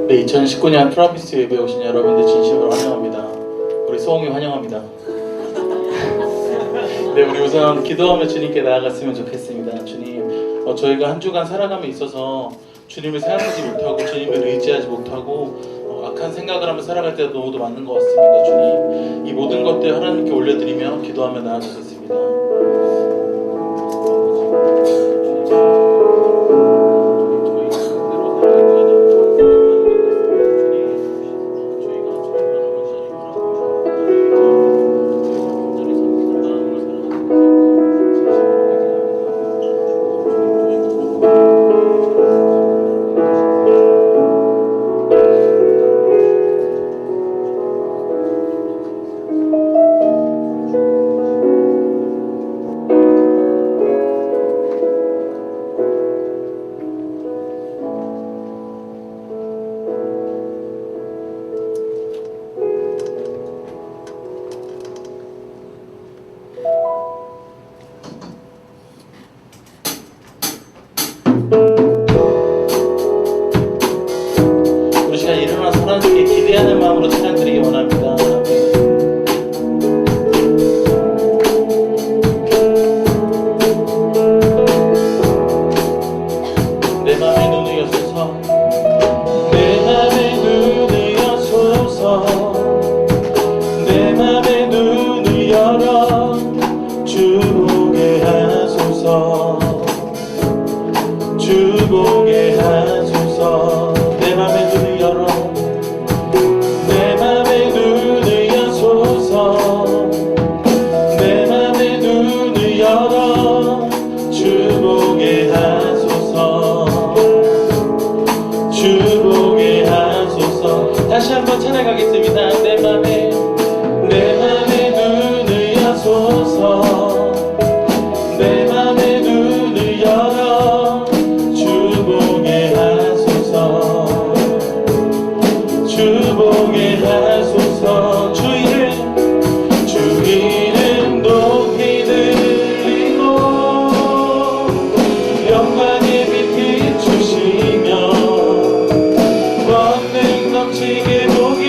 네, 2019년 프라피스 예배에 오신 여러분들 진심으로 환영합니다. 우리 소홍이 환영합니다. 네, 우리 우선 기도하며 주님께 나아갔으면 좋겠습니다. 주님, 저희가 한 주간 살아감에 있어서 주님을 생각하지 못하고 주님을 의지하지 못하고 악한 생각을 하며 살아갈 때가 너무도 많은 것 같습니다. 주님, 이 모든 것들 하나님께 올려드리며 기도하며 나아가겠습니다. 우리 시간 일어나서 하나님께 기대하는 마음으로 찬양드리기 원합니다. 내 맘의 눈을 여소서, 내 맘의 눈을 여소서, 내 맘의 눈을 열어 주 보게 하소서, 주 보게 하소서. 내 맘의 눈을 열어, 내 맘의 눈을 여소서, 내 맘의 눈을 열어 주 보게 하소서, 주 보게 하소서. 다시 한번 찬양하겠습니다. 내 맘의 눈을 여소서, 내 맘의 눈을 열어 주 보게 하소서, 주 보게 하소서. 주 이름 높이 들리고 영광의 빛 비추시며 권능 넘치게 복이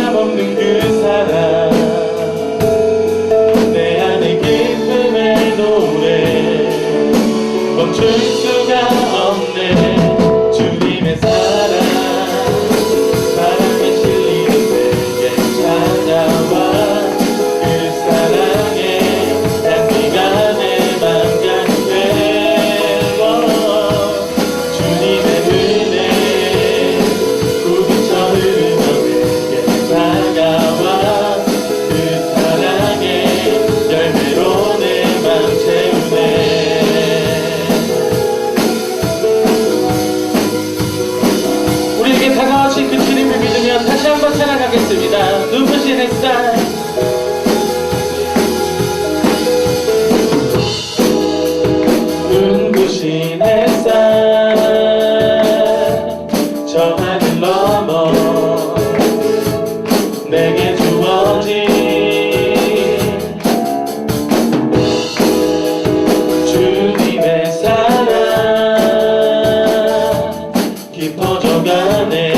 변함없는 그 사랑 내 안에 기쁨의 노래 멈출 수가 없네 주님의 사랑 바람에 실리는 내게 찾아와 그 사랑의 향기가 내 맘 가득해 주님의 은혜 구비쳐 흐르며 내게 다가와 그 사랑의 열매로 내 맘 채우네 우리에게 다가오신 그 주님을 믿으며 다시 한번 찬양하겠습니다. 눈부신 햇살 눈부신 햇살 저 하늘 넘어 내게 주어진 주님의 사랑 깊어져가네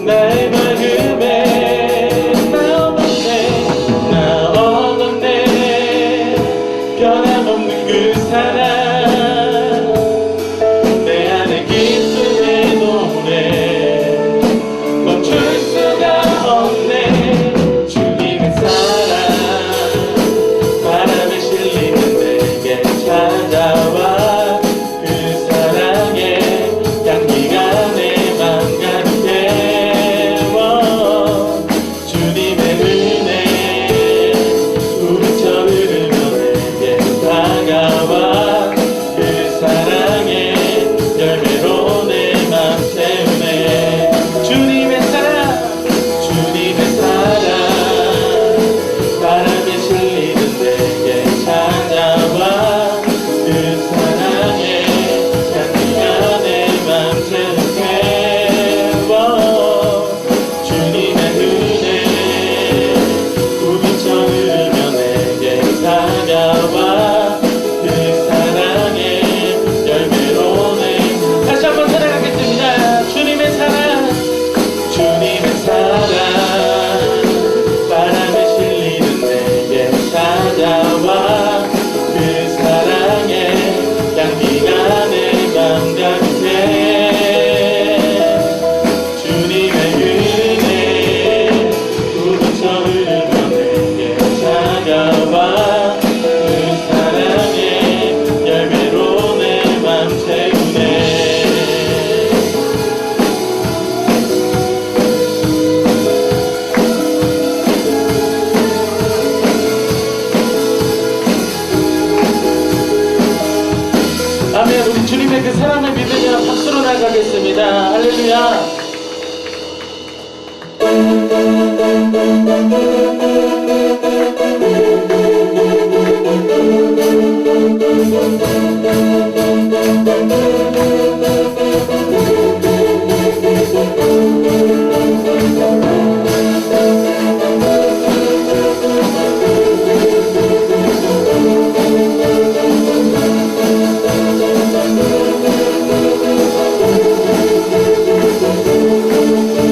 나의 마음에 나 얻었네 변함없는 그 사랑 내 안에 기쁨의 노래 멈출 수가 없네 주님의 사랑 바람에 실리는 내게 찾아와 그 사랑의 향기가 내 맘 가득해 주님의 은혜 우리쳐 흐르며 내게 다가와 그 사랑의 열매로 내 맘 채우네 주님의 사랑 바람에 실리는 내게 찾아와 그 사랑의 향기가 내 맘 채우네 주님의 은혜 구비쳐 흐르며 내게 다가와 그 사랑의 열매로 내 다시 한번 사랑하겠습니다. 주님의 사랑 바람에 실리는 내게 찾아와 그 사랑의 향기가 내 맘 가득해 주님의 은혜 부딪혀 흐르며 내게 찾아와 그 사랑의 열매로 내 맘 채우네 아멘. 우리 주님의 그 사랑을 믿으며 박수로 나가겠습니다. 할렐루야.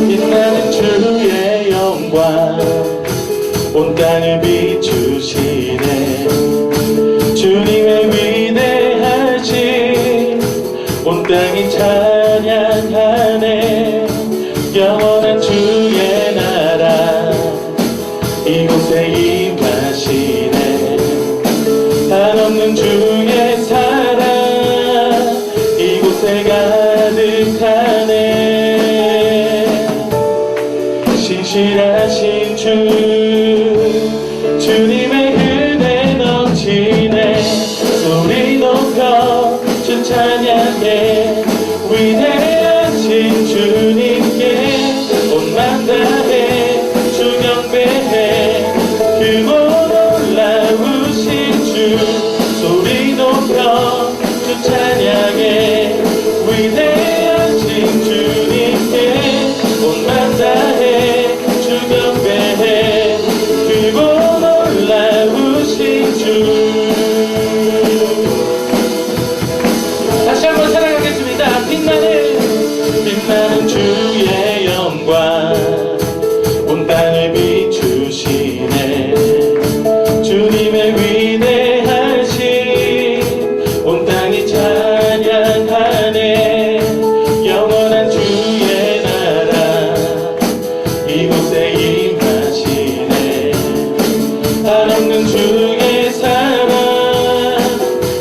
빛나는 주의 영광 온 땅을 비추시네 주님의 위대하심 온 땅이 찬양하네 영원한 주의 나라 이곳에 임하시네 한없는 주의 사랑 이곳에 가득하네 신실하신 주님의 은혜 넘치네 소리 높여 주 찬양해 위대하신 주님께 온맘 다해 주 경배해 크고 놀라우신 주 소리 높여 주 찬양해 위대하신 주님께 온맘 다해 주 경배해 크고 놀라우신 주 다시 한번 사랑하겠습니다. 빛나는 주의 영광 이곳에 임하시네. 한없는 주의 사랑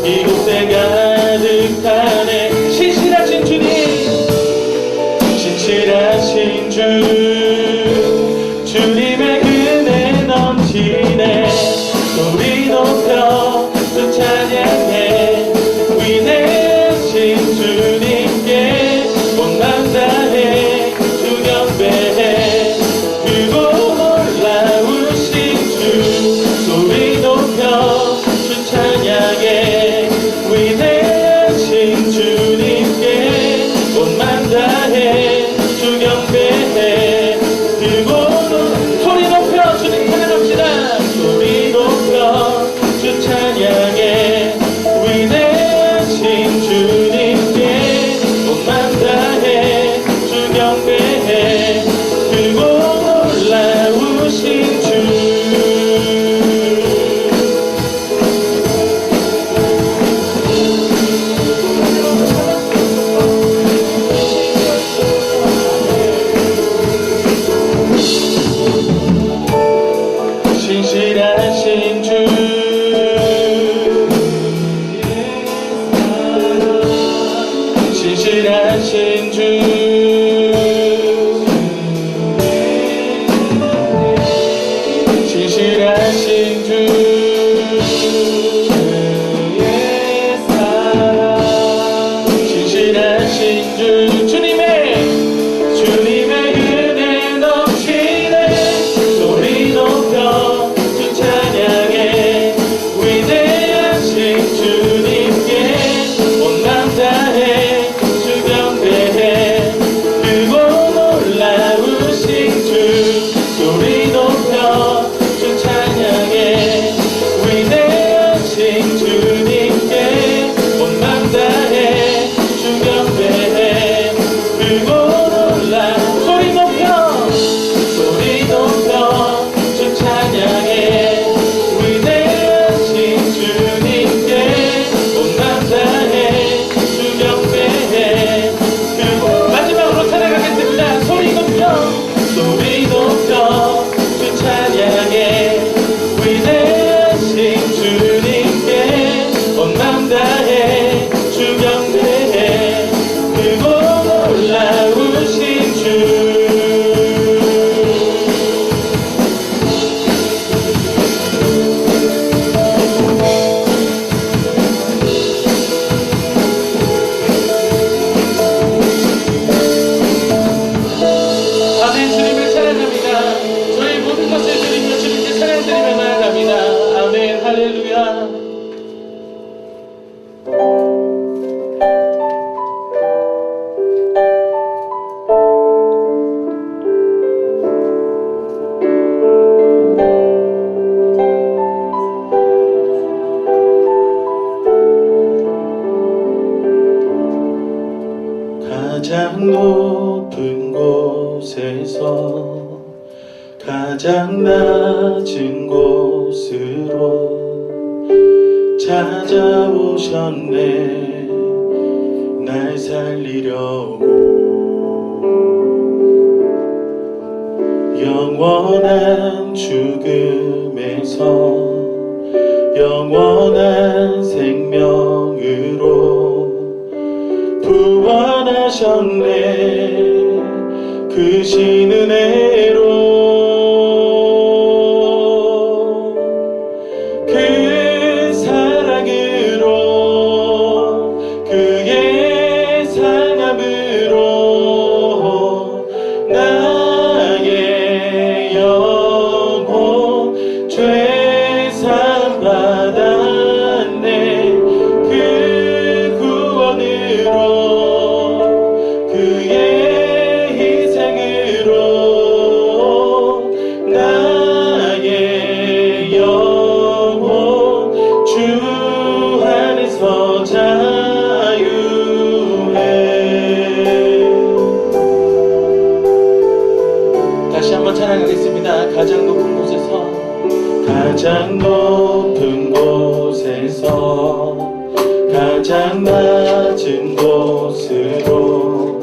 이곳에 가득하네. 신실하신 주님, 신실하신 주, 주님의 은혜 넘치네. 소리 높여 주 찬양해. 위대하신 주님께 온맘 다해 주 경배해. 크고 놀라우신 주, 소리 높여 주 찬양해. 위대하신 주님께 온맘 다해 주 경배해. 소리 높여 주님 찬양합시다. 소리 높여 주 찬양해. 위대하신 주님께 온맘 다해 주 경배해. 크고 놀라우신 주. 신실하신 주, 신실하신 주, 신실하신 주, 신실하신 주. 주님의 은혜 넘치네. 소리 높여 주 찬양해. 위대하신 주님께 온맘 다해 주 경배해. 크고 놀라우신 주, 소리 높여 주 찬양해. 위대하신 주님께 온맘 다해 주 경배해. 크고 소리 높여 주 찬양해. 위대하신 주님께 온맘 다해 주 경배해. 마지막으로 찬양하겠습니다. 소리 높여 주 찬양해. 위대하신 주님께 온맘 다해 주 경배해. 크고 놀라우신 주. 아멘. 주님을 찬양합니다. 저희 모든 것을 드리며 주님께 찬양드리며 나아갑니다. 아멘. 할렐루야. 가장 높은 곳에서 가장 낮은 곳으로 찾아오셨네. 날 살리려고. 영원한 죽음에서 영원한 생명으로 부활하셨네. 그 신 은혜로. 그 사랑으로. 그의 상함으로 나의 영혼 죄사함 받았네. 그 구원으로. 그의 희생으로 나의 영혼 주 안에서 자유해. 다시 한번 찬양하겠습니다. 가장 높은 곳에서 가장 높은 곳에서 가장 낮은 곳으로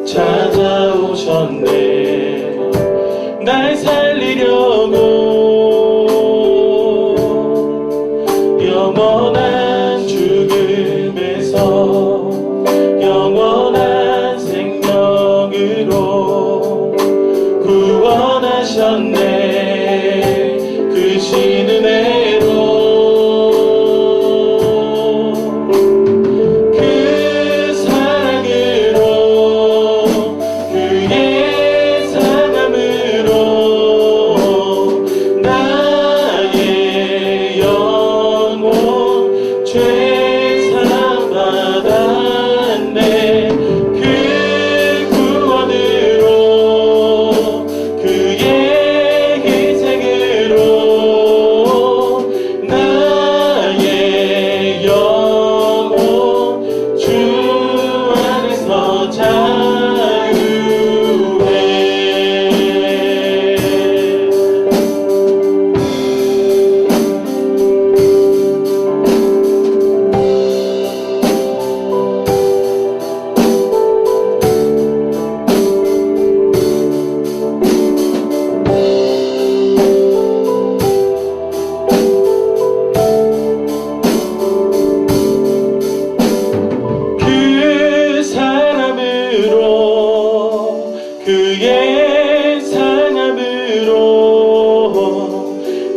찾아오셨네. 날 살리려고 영원한 죽음에서 영원한 생명으로 구원하셨네. 그 신 은혜로 그 사랑으로 그의 사랑으로 나의 영혼 죄 사함 받았네. 그 구원으로 그의 희생으로 나의 영혼 주 안에서 자유해. 그 사람으로 그의 상함으로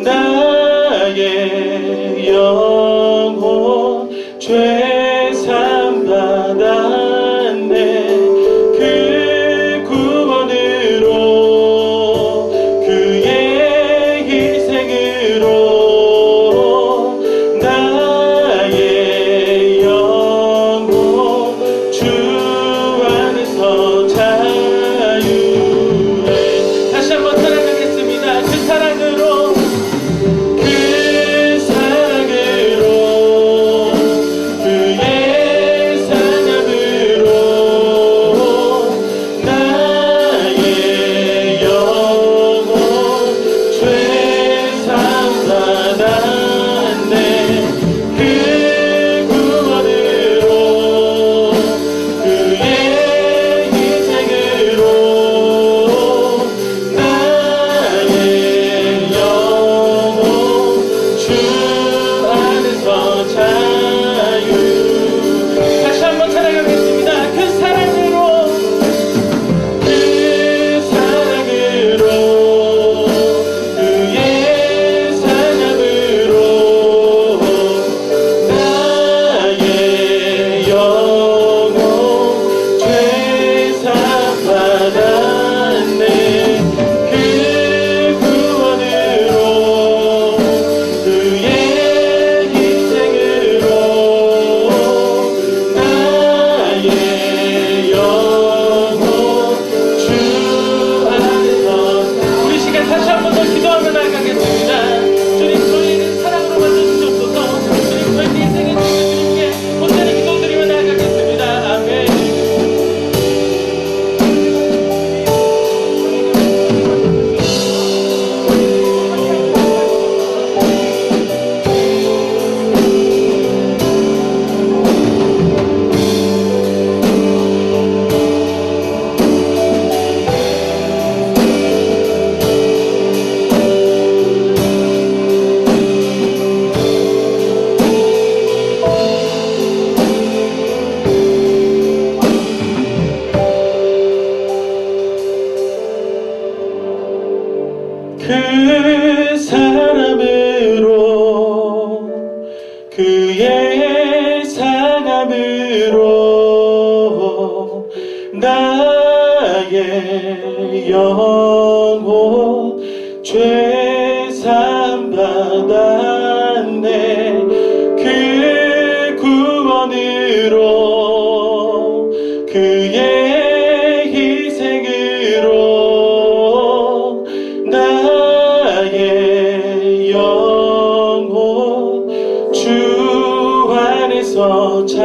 나의 영혼 죄 사함 받았네. 그 구원으로 그의 희생으로 나의 영혼 주 안에서 자유해. 다시 한번 찬양하겠습니다. 그 사랑으로 그 사랑으로 그의 사랑으로 나의 영혼 죄 사함 받았네. 그 구원으로 그의 희생으로 나의 영혼 주 안에서 자유. 다시 한번 찬양하겠습니다. 그 사랑으로 그 사랑으로 그의 사랑으로 나의 영혼 죄 사함 받았네. 그 구원으로 그의 희생으로 나의 영혼 주 안에서. 우리 시간 다시 한 번 더 기도하며 나아가겠습니다. 주님, 저희를 사랑으로 만져주시옵소서. 주님, 저희 인생의 주님께 온전히 기도드리며 나아가겠습니다. 아멘. 그 사람으로 그의 상함으로 나의 영혼 죄 사함 받았네. 그 구원으로 그의 희생으로 나의 영혼 주 안에서 자유해.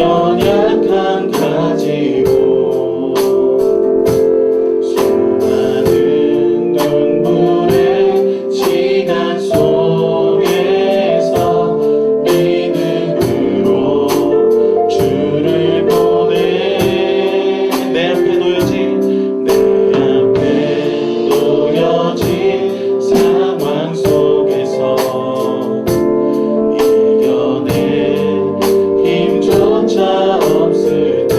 연약한 가지고 수많은 눈물의 시간 속에서 믿음으로 주를 보내. 내 앞에 놓여진 상황 속에서 힘조차 없을 때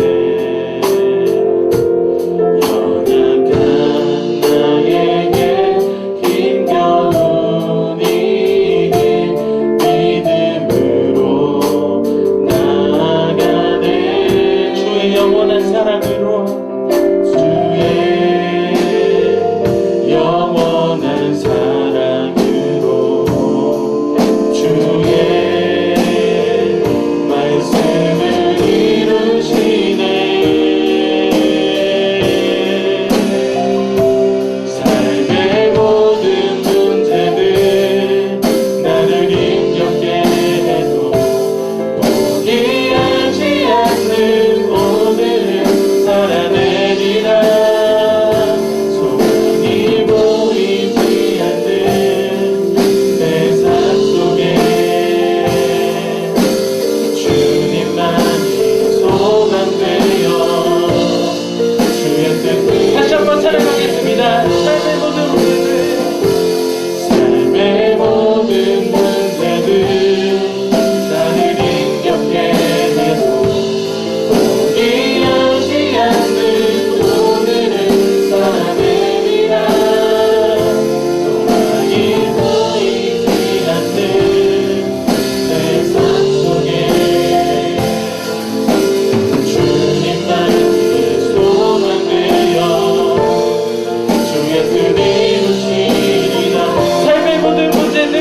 연약한 나에게 힘겨운 일이 믿음으로 나아가네. 주의 영원한 사랑으로 주의 영원한 사랑으로 주의 다시 한번 찬양하겠습니다. 삶의 모든 문제들 나를 힘겹게 해도 포기하지 않는 오늘을 살아내리라. 소망이 보이지 않는 세상 속에 주님만이 소망 주의 뜻 이루시리라. 삶의 모든 문제들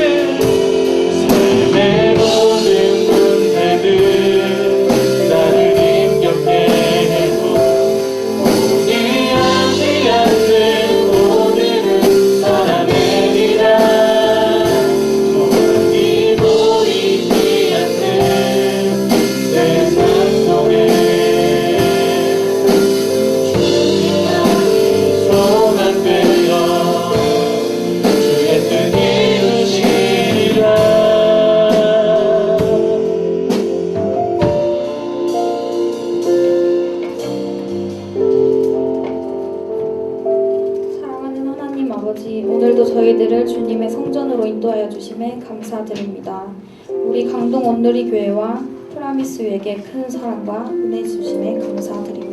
나를 힘겹게 해도 포기하지 않는 오늘을 살아내리라. 소망이 보이지 않는 세상 속에 오늘도 저희들을 주님의 성전으로 인도하여 주심에 감사드립니다. 우리 강동 온누리 교회와 프라미스유에게 큰 사랑과 은혜 주심에 감사드립니다.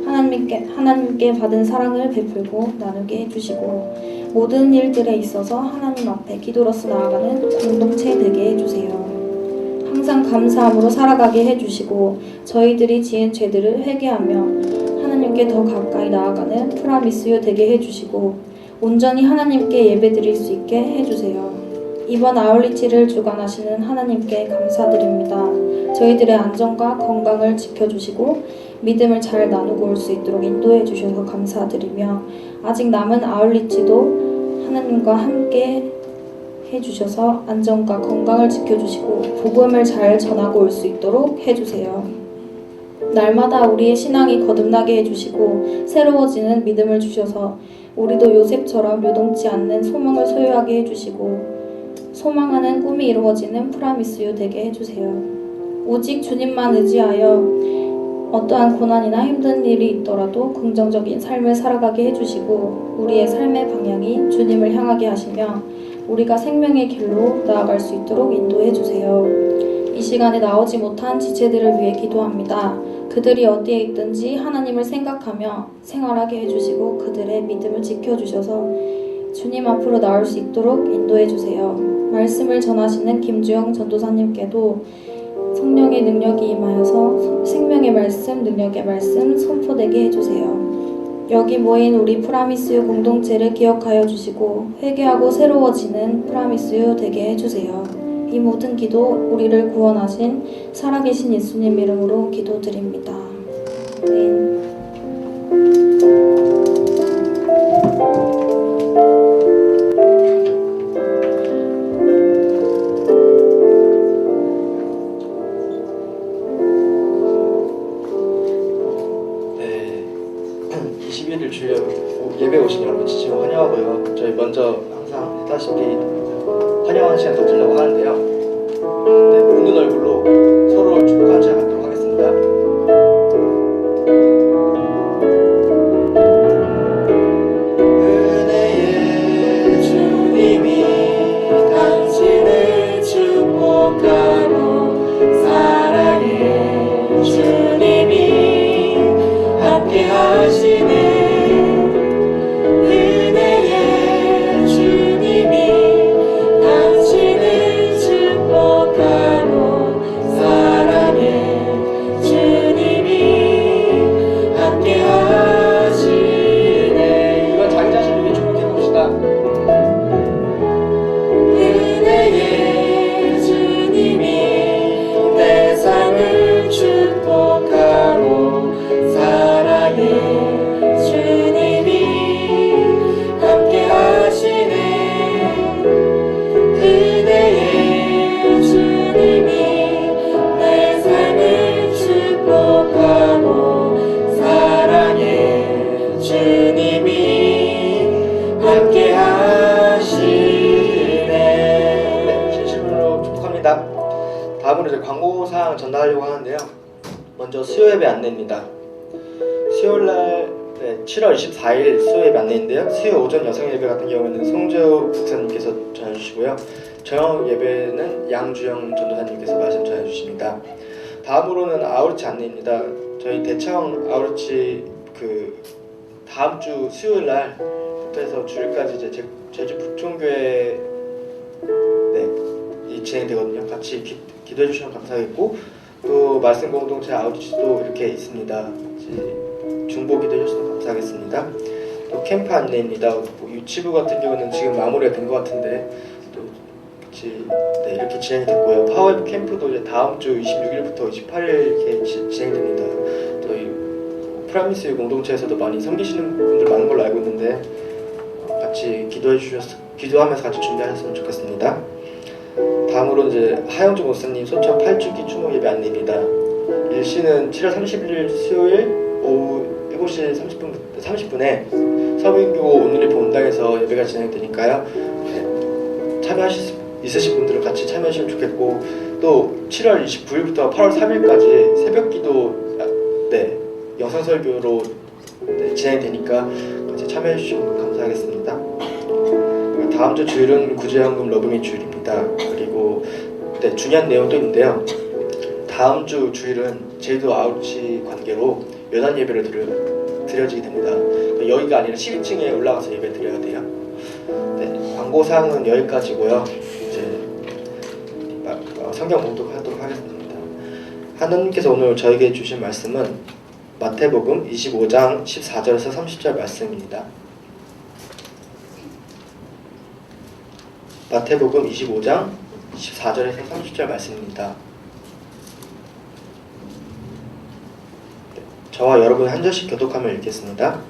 하나님께 받은 사랑을 베풀고 나누게 해주시고 모든 일들에 있어서 하나님 앞에 기도로서 나아가는 공동체 되게 해주세요. 항상 감사함으로 살아가게 해주시고 저희들이 지은 죄들을 회개하며 하나님께 더 가까이 나아가는 프라미스유 되게 해주시고 온전히 하나님께 예배드릴 수 있게 해주세요. 이번 아울리치를 주관하시는 하나님께 감사드립니다. 저희들의 안전과 건강을 지켜주시고 믿음을 잘 나누고 올 수 있도록 인도해 주셔서 감사드리며 아직 남은 아울리치도 하나님과 함께 해주셔서 안전과 건강을 지켜주시고 복음을 잘 전하고 올 수 있도록 해주세요. 날마다 우리의 신앙이 거듭나게 해주시고 새로워지는 믿음을 주셔서 우리도 요셉처럼 요동치 않는 소망을 소유하게 해주시고 소망하는 꿈이 이루어지는 프라미스유 되게 해주세요. 오직 주님만 의지하여 어떠한 고난이나 힘든 일이 있더라도 긍정적인 삶을 살아가게 해주시고 우리의 삶의 방향이 주님을 향하게 하시며 우리가 생명의 길로 나아갈 수 있도록 인도해 주세요. 이 시간에 나오지 못한 지체들을 위해 기도합니다. 그들이 어디에 있든지 하나님을 생각하며 생활하게 해주시고 그들의 믿음을 지켜주셔서 주님 앞으로 나올 수 있도록 인도해 주세요. 말씀을 전하시는 김주영 전도사님께도 성령의 능력이 임하여서 생명의 말씀, 능력의 말씀 선포되게 해주세요. 여기 모인 우리 프라미스유 공동체를 기억하여 주시고 회개하고 새로워지는 프라미스유 되게 해주세요. 이 모든 기도 우리를 구원하신 살아계신 예수님 이름으로 기도드립니다. 아멘. 11일 주일 예배 오신 여러분 진심으로 환영하고요. 저희 먼저 항상 했다시피 환영하는 시간 가지려고 하는데요. 네, 웃는 얼굴로 서로 축복하는 시간 갖도록 하겠습니다. 은혜의 주님이 당신을 축복하고 사랑의 주님이 함께 하시네. 은혜의 주님이 당신을 축복하고 사랑의 주님이 함께 하시네. 이건 자기 자신에게 축복해 봅시다. 은혜의 주님이 내 삶을 축복하고 사랑의 주님이 함께 하시네. 은혜의 주님이 내 삶을 축복하고 사랑의 주님이 함께 하시네. 네, 진심으로 축복합니다. 다음으로 이제 광고사항 전달하려고 하는데요. 먼저 수요 예배 안내입니다. 수요일날 7월 24일 수요 예배 안내인데요. 수요 오전 여성 예배 같은 경우에는 송재호 목사님께서 전해주시고요. 저녁 예배는 양주영 전도사님께서 말씀 전해주십니다. 다음으로는 아우르치 안내입니다. 저희 대청 아우르치 다음 주 수요일날부터 해서 주일까지 이제 제주 북촌교회 진행되거든요. 같이 기도해 주시면 감사하겠고, 또 말씀 공동체 아우트리치도 이렇게 있습니다. 중보 기도해 주시면 감사하겠습니다. 또 캠프 안내입니다. 유치부 같은 경우는 지금 마무리가 된 것 같은데 또 같이 이렇게 진행이 됐고요. 파워앱 캠프도 이제 다음 주 26일부터 28일 이렇게 진행됩니다. 또 프라미스 공동체에서도 많이 섬기시는 분들 많은 걸로 알고 있는데 같이 기도하면서 같이 준비하셨으면 좋겠습니다. 다음으로 이제 하영주 목사님 소천 8주기 추모 예배 안내입니다. 일시는 7월 31일 수요일 오후 7시 30분에 서민교 오늘의 본당에서 예배가 진행되니까요. 참여하실 수 있으신 분들은 같이 참여하시면 좋겠고, 또 7월 29일부터 8월 3일까지 새벽기도 영상설교로 진행되니까 같이 참여해 주시면 감사하겠습니다. 다음 주 주일은 구제연금 러브미 주일입니다. 그리고 중요한 내용도 있는데요. 다음 주 주일은 제주도 아우치 관계로 연안 예배를 드려지게 됩니다. 여기가 아니라 12층에 올라가서 예배 드려야 돼요. 광고사항은 여기까지고요. 이제 성경 봉독하도록 하겠습니다. 하나님께서 오늘 저에게 주신 말씀은 마태복음 25장 14절에서 30절 말씀입니다. 마태복음 25장 14절에서 30절 말씀입니다. 저와 여러분 한 절씩 교독하며 읽겠습니다.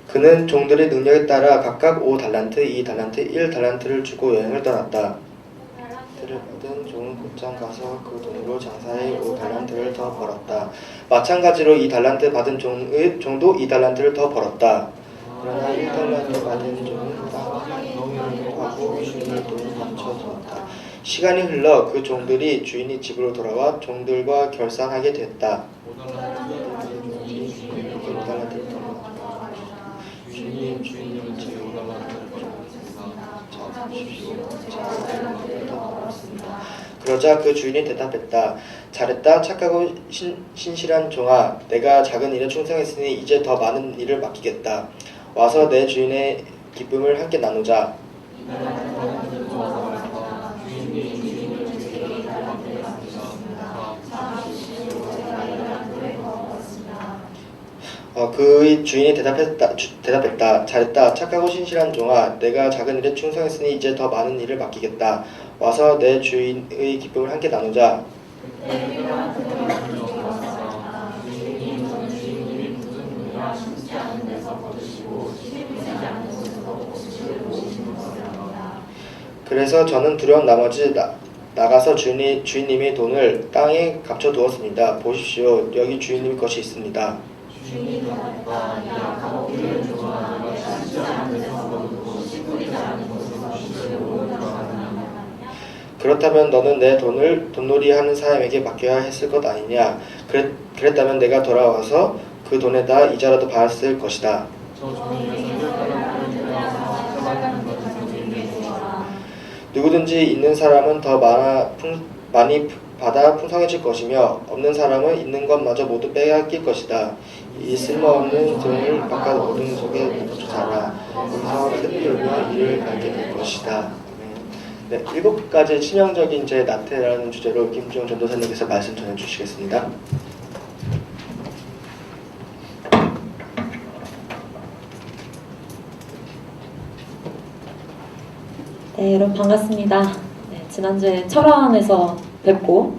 그는 종들의 능력에 따라 각각 5달란트, 2달란트, 1달란트를 주고 여행을 떠났다. 달란트를 받은 종은 곧장 가서 그 돈으로 장사해 5달란트를 더 벌었다. 마찬가지로 2달란트 받은 종도 2달란트를 더 벌었다. 그러나 1달란트 받은 종은 땅을 하고 주인의 돈을 감춰두었다. 시간이 흘러 그 종들이 주인이 집으로 돌아와 종들과 결산하게 됐다. 5달란트를 주인님은 제 5달란트를 벌었습니다. 그러자 그 주인이 대답했다. 잘했다. 착하고 신실한 종아. 내가 작은 일에 충성했으니 이제 더 많은 일을 맡기겠다. 와서 내 주인의 기쁨을 함께 나누자. 그의 주인이 대답했다. 잘했다. 착하고 신실한 종아. 내가 작은 일에 충성했으니 이제 더 많은 일을 맡기겠다. 와서 내 주인의 기쁨을 함께 나누자. 그래서 저는 두려운 나머지 나가서 주인님의 돈을 땅에 감춰두었습니다. 보십시오. 여기 주인님 것이 있습니다. 그렇다면 너는 내 돈을 돈놀이하는 사람에게 맡겨야 했을 것 아니냐. 그랬다면 내가 돌아와서 그 돈에다 이자라도 받았을 것이다. 누구든지 있는 사람은 더 많이 받아 풍성해질 것이며 없는 사람은 있는 것마저 모두 빼앗길 것이다. 이 쓸모없는 돈을 바깥 어둠 속에 묻혀자라. 거기서 큰 열과 이를 갈게 될 것이다. 네, 7가지 치명적인 제 나태라는 주제로 김주영 전도사님께서 말씀 전해주시겠습니다. 네, 여러분 반갑습니다. 네, 지난주에 철원에서 뵙고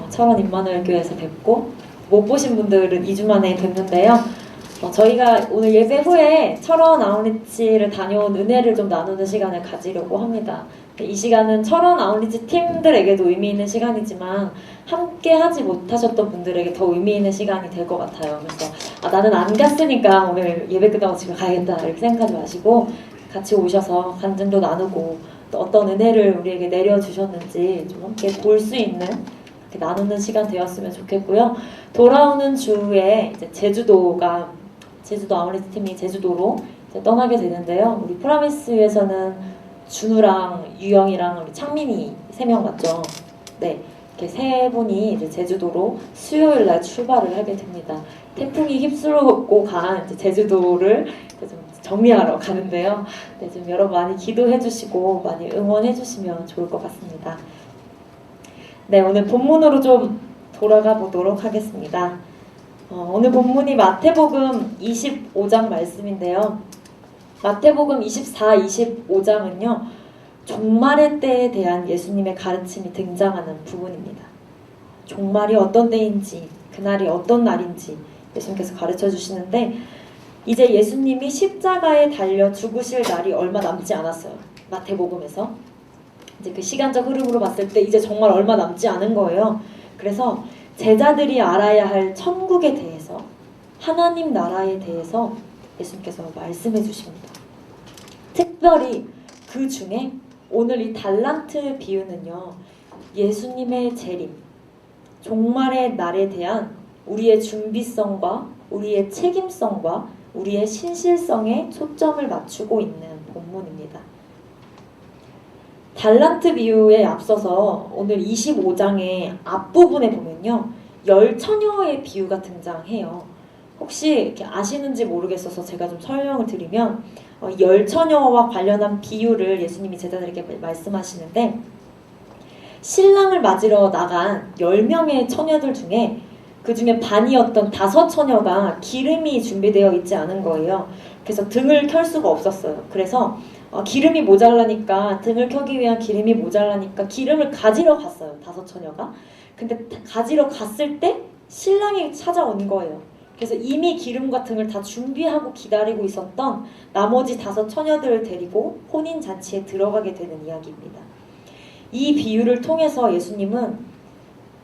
철원 임마누엘 교회에서 뵙고 못 보신 분들은 2주 만에 뵙는데요. 저희가 오늘 예배 후에 철원 아웃리치를 다녀온 은혜를 좀 나누는 시간을 가지려고 합니다. 이 시간은 철원 아웃리치 팀들에게도 의미 있는 시간이지만 함께 하지 못하셨던 분들에게 더 의미 있는 시간이 될 것 같아요. 그래서 나는 안 갔으니까 오늘 예배 끝나고 집에 가야겠다 이렇게 생각하지 마시고 같이 오셔서 간증도 나누고 또 어떤 은혜를 우리에게 내려주셨는지 좀 함께 볼 수 있는 이렇게 나누는 시간 되었으면 좋겠고요. 돌아오는 주에 이제 제주도 아웃리치 팀이 제주도로 이제 떠나게 되는데요. 우리 프라미스에서는 준우랑 유영이랑 우리 창민이 3명 맞죠? 네, 이렇게 3분이 이제 제주도로 수요일 날 출발을 하게 됩니다. 태풍이 휩쓸고 간 이제 제주도를 이제 좀 정리하러 가는데요. 네, 좀 여러분 많이 기도해 주시고 많이 응원해 주시면 좋을 것 같습니다. 네, 오늘 본문으로 좀 돌아가 보도록 하겠습니다. 오늘 본문이 마태복음 25장 말씀인데요. 마태복음 24, 25장은요. 종말의 때에 대한 예수님의 가르침이 등장하는 부분입니다. 종말이 어떤 때인지, 그날이 어떤 날인지 예수님께서 가르쳐 주시는데 이제 예수님이 십자가에 달려 죽으실 날이 얼마 남지 않았어요. 마태복음에서. 이제 그 시간적 흐름으로 봤을 때 이제 정말 얼마 남지 않은 거예요. 그래서 제자들이 알아야 할 천국에 대해서, 하나님 나라에 대해서 예수님께서 말씀해 주십니다. 특별히 그 중에 오늘 이 달란트 비유는요. 예수님의 재림, 종말의 날에 대한 우리의 준비성과 우리의 책임성과 우리의 신실성에 초점을 맞추고 있는 본문입니다. 달란트 비유에 앞서서 오늘 25장의 앞부분에 보면요. 10처녀의 비유가 등장해요. 혹시 이렇게 아시는지 모르겠어서 제가 좀 설명을 드리면 10처녀와 관련한 비유를 예수님이 제자들에게 말씀하시는데 신랑을 맞으러 나간 10명의 처녀들 중에 그 중에 반이었던 5처녀가 기름이 준비되어 있지 않은 거예요. 그래서 등을 켤 수가 없었어요. 그래서 기름이 모자라니까 등을 켜기 위한 기름이 모자라니까 기름을 가지러 갔어요. 5처녀가. 근데 가지러 갔을 때 신랑이 찾아온 거예요. 그래서 이미 기름과 등을 다 준비하고 기다리고 있었던 나머지 5처녀들을 데리고 혼인잔치에 들어가게 되는 이야기입니다. 이 비유를 통해서 예수님은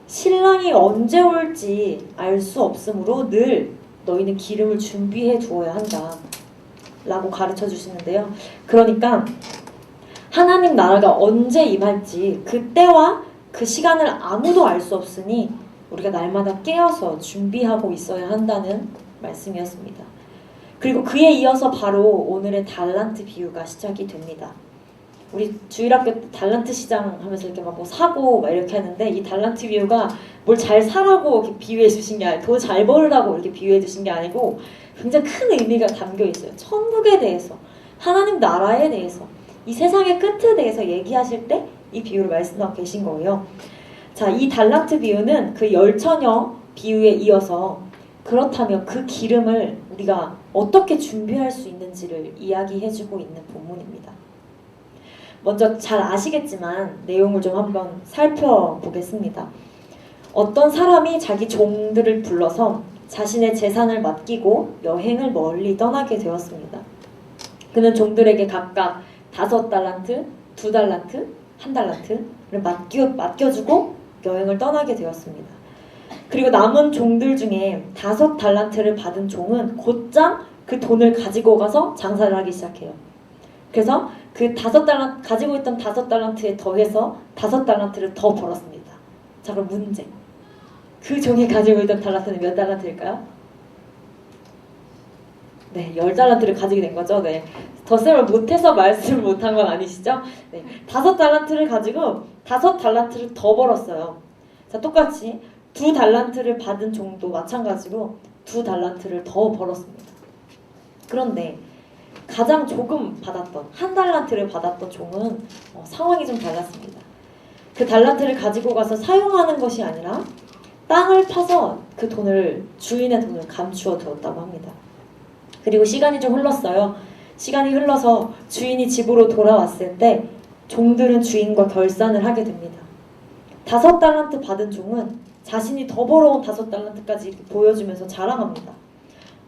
신랑이 언제 올지 알 수 없으므로 늘 너희는 기름을 준비해 두어야 한다 라고 가르쳐 주시는데요. 그러니까 하나님 나라가 언제 임할지 그때와 그 시간을 아무도 알 수 없으니 우리가 날마다 깨어서 준비하고 있어야 한다는 말씀이었습니다. 그리고 그에 이어서 바로 오늘의 달란트 비유가 시작이 됩니다. 우리 주일학교 때 달란트 시장 하면서 이렇게 막 뭐 사고 막 이렇게 하는데 이 달란트 비유가 뭘 잘 사라고 이렇게 비유해 주신 게 아니고 돈 잘 벌으라고 이렇게 비유해 주신 게 아니고 굉장히 큰 의미가 담겨 있어요. 천국에 대해서, 하나님 나라에 대해서, 이 세상의 끝에 대해서 얘기하실 때 이 비유를 말씀하고 계신 거예요. 자, 이 달란트 비유는 그 10처녀 비유에 이어서 그렇다면 그 기름을 우리가 어떻게 준비할 수 있는지를 이야기해주고 있는 본문입니다. 먼저 잘 아시겠지만 내용을 좀 한번 살펴보겠습니다. 어떤 사람이 자기 종들을 불러서 자신의 재산을 맡기고 여행을 멀리 떠나게 되었습니다. 그는 종들에게 각각 5달란트, 2달란트, 1달란트를 맡겨주고 여행을 떠나게 되었습니다. 그리고 남은 종들 중에 5달란트를 받은 종은 곧장 그 돈을 가지고 가서 장사를 하기 시작해요. 그래서 그 5달란트, 가지고 있던 5달란트에 더해서 5달란트를 더 벌었습니다. 자, 그럼 문제. 그 종이 가지고 있던 달란트는 몇 달란트일까요? 네, 10달란트를 가지게 된 거죠. 네. 덧셈을 못해서 말씀을 못한 건 아니시죠? 네. 5달란트를 가지고 5달란트를 더 벌었어요. 자, 똑같이 2달란트를 받은 종도 마찬가지로 2달란트를 더 벌었습니다. 그런데 가장 조금 받았던 1달란트를 받았던 종은 상황이 좀 달랐습니다. 그 달란트를 가지고 가서 사용하는 것이 아니라 땅을 파서 그 돈을, 주인의 돈을 감추어 두었다고 합니다. 그리고 시간이 좀 흘렀어요. 시간이 흘러서 주인이 집으로 돌아왔을 때 종들은 주인과 결산을 하게 됩니다. 5달란트 받은 종은 자신이 더 벌어온 5달란트까지 보여주면서 자랑합니다.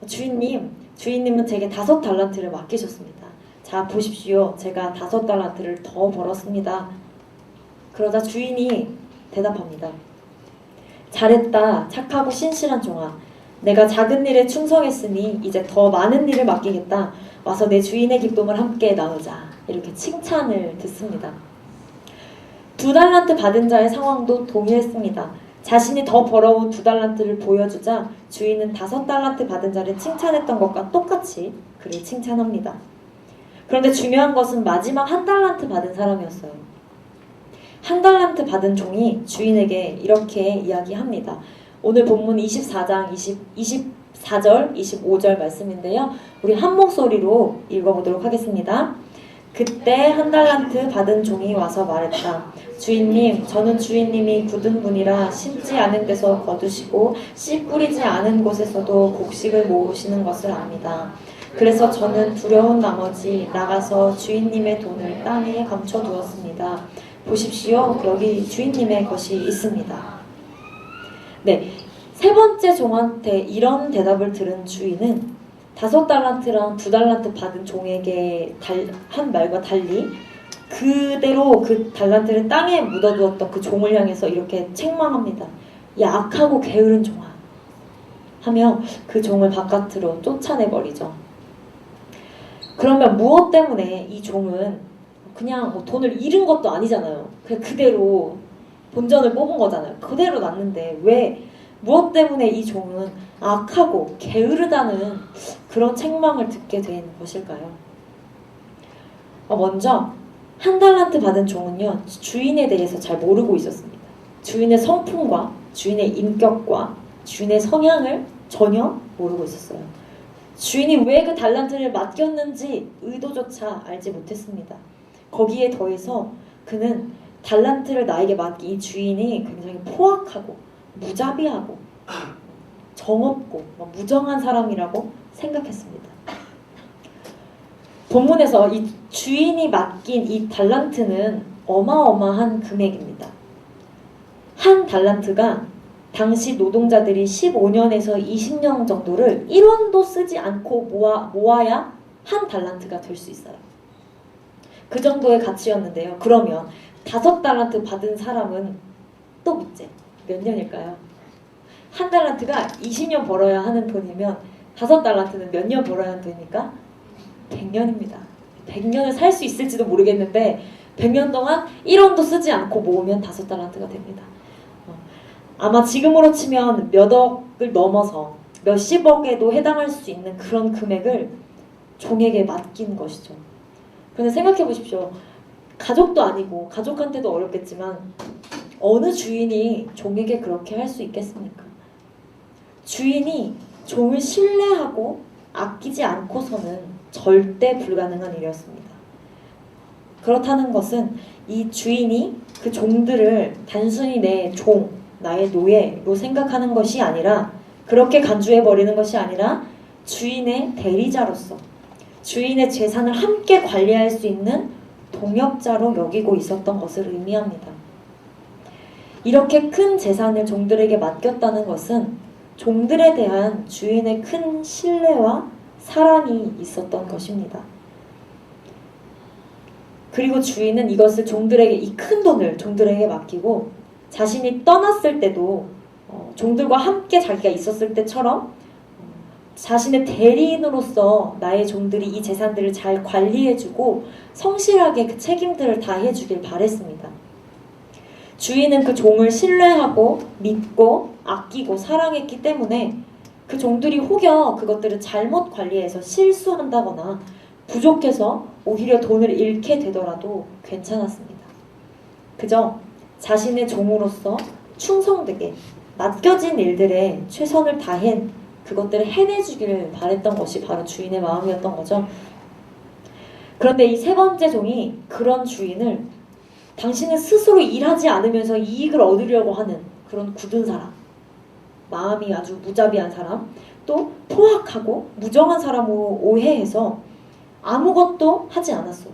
주인님은 제게 5달란트를 맡기셨습니다. 자, 보십시오. 제가 5달란트를 더 벌었습니다. 그러자 주인이 대답합니다. 잘했다. 착하고 신실한 종아. 내가 작은 일에 충성했으니 이제 더 많은 일을 맡기겠다. 와서 내 주인의 기쁨을 함께 나누자. 이렇게 칭찬을 듣습니다. 2달란트 받은 자의 상황도 동일했습니다. 자신이 더 벌어온 2달란트를 보여주자 주인은 5달란트 받은 자를 칭찬했던 것과 똑같이 그를 칭찬합니다. 그런데 중요한 것은 마지막 1달란트 받은 사람이었어요. 1달란트 받은 종이 주인에게 이렇게 이야기합니다. 오늘 본문 24장 24절 25절 말씀인데요. 우리 한 목소리로 읽어보도록 하겠습니다. 그때 1달란트 받은 종이 와서 말했다. 주인님, 저는 주인님이 굳은 분이라 심지 않은 데서 거두시고 씨 뿌리지 않은 곳에서도 곡식을 모으시는 것을 압니다. 그래서 저는 두려운 나머지 나가서 주인님의 돈을 땅에 감춰두었습니다. 보십시오. 여기 주인님의 것이 있습니다. 네, 세 번째 종한테 이런 대답을 들은 주인은 5달란트랑 2달란트 받은 종에게 한 말과 달리 그대로 그 달란트를 땅에 묻어두었던 그 종을 향해서 이렇게 책망합니다. 약하고 게으른 종아 하며 그 종을 바깥으로 쫓아내버리죠. 그러면 무엇 때문에 이 종은 그냥 뭐 돈을 잃은 것도 아니잖아요. 그냥 그대로 본전을 뽑은 거잖아요. 그대로 놨는데 왜 무엇 때문에 이 종은 악하고 게으르다는 그런 책망을 듣게 된 것일까요? 먼저 1달란트 받은 종은요, 주인에 대해서 잘 모르고 있었습니다. 주인의 성품과 주인의 인격과 주인의 성향을 전혀 모르고 있었어요. 주인이 왜 그 달란트를 맡겼는지 의도조차 알지 못했습니다. 거기에 더해서 그는 달란트를 나에게 맡긴 이 주인이 굉장히 포악하고 무자비하고 정없고 무정한 사람이라고 생각했습니다. 본문에서 이 주인이 맡긴 이 달란트는 어마어마한 금액입니다. 한 달란트가 당시 노동자들이 15년에서 20년 정도를 1원도 쓰지 않고 모아야 한 달란트가 될 수 있어요. 그 정도의 가치였는데요. 그러면 5달란트 받은 사람은 또 문제. 몇 년일까요? 한 달란트가 20년 벌어야 하는 돈이면 5달란트는 몇 년 벌어야 하는 돈입니까? 100년입니다. 100년을 살 수 있을지도 모르겠는데 100년 동안 1원도 쓰지 않고 모으면 5달란트가 됩니다. 아마 지금으로 치면 몇 억을 넘어서 몇십억에도 해당할 수 있는 그런 금액을 종에게 맡긴 것이죠. 그런데 생각해 보십시오. 가족도 아니고 가족한테도 어렵겠지만 어느 주인이 종에게 그렇게 할 수 있겠습니까? 주인이 종을 신뢰하고 아끼지 않고서는 절대 불가능한 일이었습니다. 그렇다는 것은 이 주인이 그 종들을 단순히 내 종, 나의 노예로 생각하는 것이 아니라 그렇게 간주해버리는 것이 아니라 주인의 대리자로서 주인의 재산을 함께 관리할 수 있는 동역자로 여기고 있었던 것을 의미합니다. 이렇게 큰 재산을 종들에게 맡겼다는 것은 종들에 대한 주인의 큰 신뢰와 사랑이 있었던 것입니다. 그리고 주인은 이것을 종들에게 이 큰 돈을 종들에게 맡기고 자신이 떠났을 때도 종들과 함께 자기가 있었을 때처럼 자신의 대리인으로서 나의 종들이 이 재산들을 잘 관리해주고 성실하게 그 책임들을 다해주길 바랬습니다. 주인은 그 종을 신뢰하고 믿고 아끼고 사랑했기 때문에 그 종들이 혹여 그것들을 잘못 관리해서 실수한다거나 부족해서 오히려 돈을 잃게 되더라도 괜찮았습니다. 그저 자신의 종으로서 충성되게 맡겨진 일들에 최선을 다해 그것들을 해내주기를 바랬던 것이 바로 주인의 마음이었던 거죠. 그런데 이 세 번째 종이 그런 주인을 당신은 스스로 일하지 않으면서 이익을 얻으려고 하는 그런 굳은 사람, 마음이 아주 무자비한 사람, 또 포악하고 무정한 사람으로 오해해서 아무것도 하지 않았어요.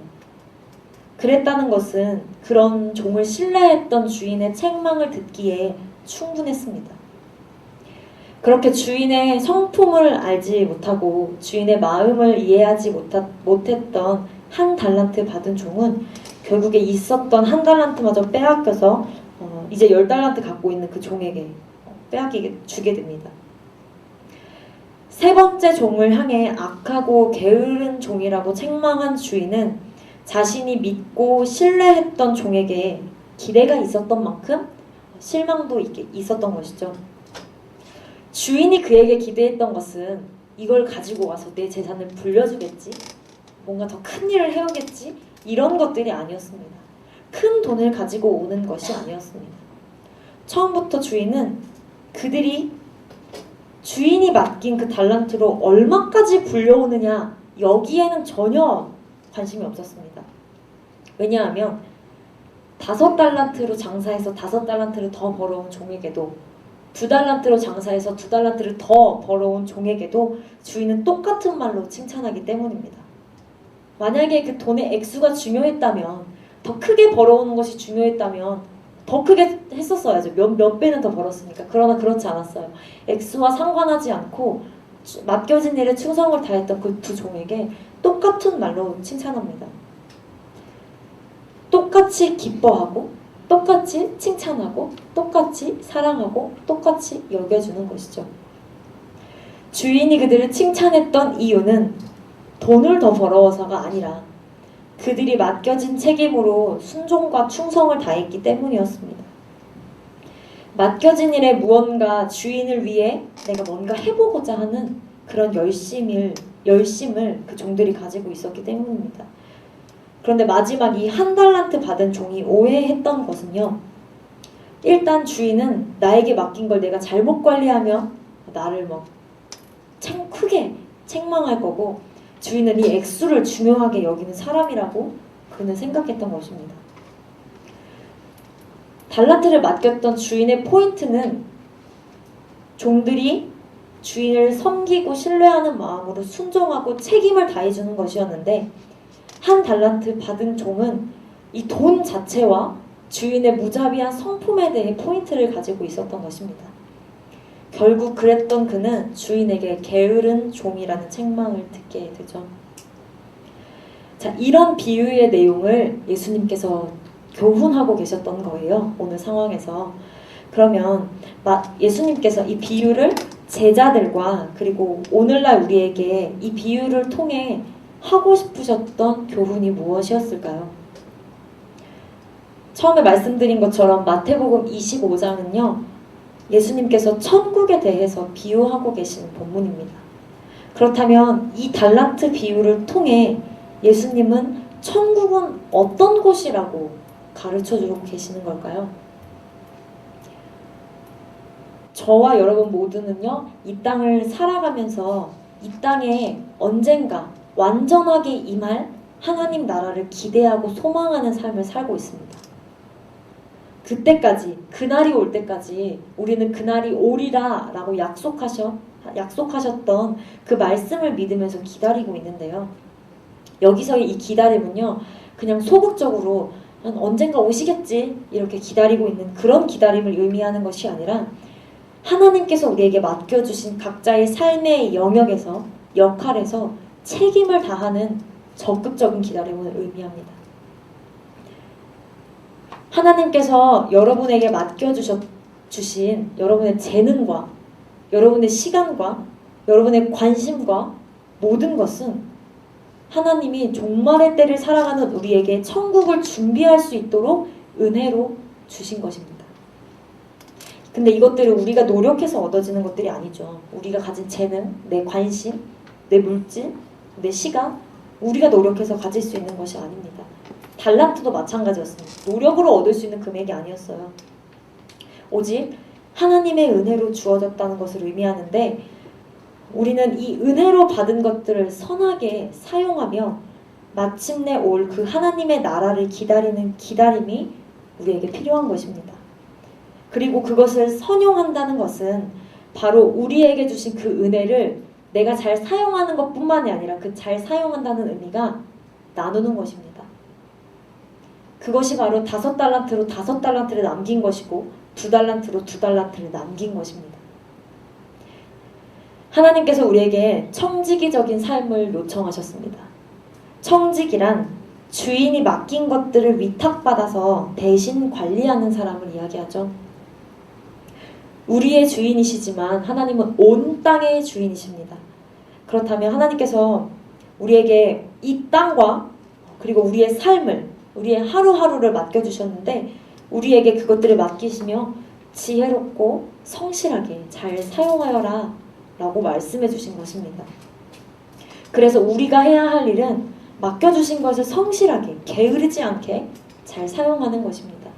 그랬다는 것은 그런 종을 신뢰했던 주인의 책망을 듣기에 충분했습니다. 그렇게 주인의 성품을 알지 못하고 주인의 마음을 이해하지 못했던 한 달란트 받은 종은 결국에 있었던 한 달란트마저 빼앗겨서 이제 10달란트 갖고 있는 그 종에게 빼앗기게 주게 됩니다. 세 번째 종을 향해 악하고 게으른 종이라고 책망한 주인은 자신이 믿고 신뢰했던 종에게 기대가 있었던 만큼 실망도 있었던 것이죠. 주인이 그에게 기대했던 것은 이걸 가지고 와서 내 재산을 불려주겠지, 뭔가 더 큰 일을 해오겠지, 이런 것들이 아니었습니다. 큰 돈을 가지고 오는 것이 아니었습니다. 처음부터 주인은 그들이 주인이 맡긴 그 달란트로 얼마까지 불려오느냐, 여기에는 전혀 관심이 없었습니다. 왜냐하면 5달란트로 장사해서 5달란트를 더 벌어온 종에게도 2달란트로 장사해서 2달란트를 더 벌어온 종에게도 주인은 똑같은 말로 칭찬하기 때문입니다. 만약에 그 돈의 액수가 중요했다면, 더 크게 벌어오는 것이 중요했다면 더 크게 했었어야죠. 몇 배는 더 벌었으니까. 그러나 그렇지 않았어요. 액수와 상관하지 않고 맡겨진 일에 충성을 다했던 그 두 종에게 똑같은 말로 칭찬합니다. 똑같이 기뻐하고 똑같이 칭찬하고 똑같이 사랑하고 똑같이 여겨주는 것이죠. 주인이 그들을 칭찬했던 이유는 돈을 더 벌어서가 아니라 그들이 맡겨진 책임으로 순종과 충성을 다했기 때문이었습니다. 맡겨진 일에 무언가 주인을 위해 내가 뭔가 해보고자 하는 그런 열심을 그 종들이 가지고 있었기 때문입니다. 그런데 마지막 이 한 달란트 받은 종이 오해했던 것은요, 일단 주인은 나에게 맡긴 걸 내가 잘못 관리하면 나를 크게 책망할 거고, 주인은 이 액수를 중요하게 여기는 사람이라고 그는 생각했던 것입니다. 달란트를 맡겼던 주인의 포인트는 종들이 주인을 섬기고 신뢰하는 마음으로 순종하고 책임을 다해주는 것이었는데, 한 달란트 받은 종은 이 돈 자체와 주인의 무자비한 성품에 대해 포인트를 가지고 있었던 것입니다. 결국 그랬던 그는 주인에게 게으른 종이라는 책망을 듣게 되죠. 자, 이런 비유의 내용을 예수님께서 교훈하고 계셨던 거예요. 오늘 상황에서. 그러면 예수님께서 이 비유를 제자들과 그리고 오늘날 우리에게 이 비유를 통해 하고 싶으셨던 교훈이 무엇이었을까요? 처음에 말씀드린 것처럼 마태복음 25장은요, 예수님께서 천국에 대해서 비유하고 계신 본문입니다. 그렇다면 이 달란트 비유를 통해 예수님은 천국은 어떤 곳이라고 가르쳐주고 계시는 걸까요? 저와 여러분 모두는요, 이 땅을 살아가면서 이 땅에 언젠가 완전하게 임할 하나님 나라를 기대하고 소망하는 삶을 살고 있습니다. 그때까지, 그날이 올 때까지 우리는 그날이 오리라 라고 약속하셨던 그 말씀을 믿으면서 기다리고 있는데요. 여기서의 이 기다림은요, 그냥 소극적으로 언젠가 오시겠지 이렇게 기다리고 있는 그런 기다림을 의미하는 것이 아니라 하나님께서 우리에게 맡겨주신 각자의 삶의 영역에서, 역할에서 책임을 다하는 적극적인 기다림을 의미합니다. 하나님께서 여러분에게 맡겨주셨던 주신 여러분의 재능과 여러분의 시간과 여러분의 관심과 모든 것은 하나님이 종말의 때를 살아가는 우리에게 천국을 준비할 수 있도록 은혜로 주신 것입니다. 근데 이것들은 우리가 노력해서 얻어지는 것들이 아니죠. 우리가 가진 재능, 내 관심, 내 물질, 내 시간, 우리가 노력해서 가질 수 있는 것이 아닙니다. 달란트도 마찬가지였습니다. 노력으로 얻을 수 있는 금액이 아니었어요. 오직 하나님의 은혜로 주어졌다는 것을 의미하는데 우리는 이 은혜로 받은 것들을 선하게 사용하며 마침내 올 그 하나님의 나라를 기다리는 기다림이 우리에게 필요한 것입니다. 그리고 그것을 선용한다는 것은 바로 우리에게 주신 그 은혜를 내가 잘 사용하는 것뿐만이 아니라 그 잘 사용한다는 의미가 나누는 것입니다. 그것이 바로 5달란트로 5달란트를 남긴 것이고 2달란트로 2달란트를 남긴 것입니다. 하나님께서 우리에게 청지기적인 삶을 요청하셨습니다. 청지기란 주인이 맡긴 것들을 위탁받아서 대신 관리하는 사람을 이야기하죠. 우리의 주인이시지만 하나님은 온 땅의 주인이십니다. 그렇다면 하나님께서 우리에게 이 땅과 그리고 우리의 삶을, 우리의 하루하루를 맡겨주셨는데 우리에게 그것들을 맡기시며 지혜롭고 성실하게 잘 사용하여라 라고 말씀해 주신 것입니다. 그래서 우리가 해야 할 일은 맡겨주신 것을 성실하게 게으르지 않게 잘 사용하는 것입니다.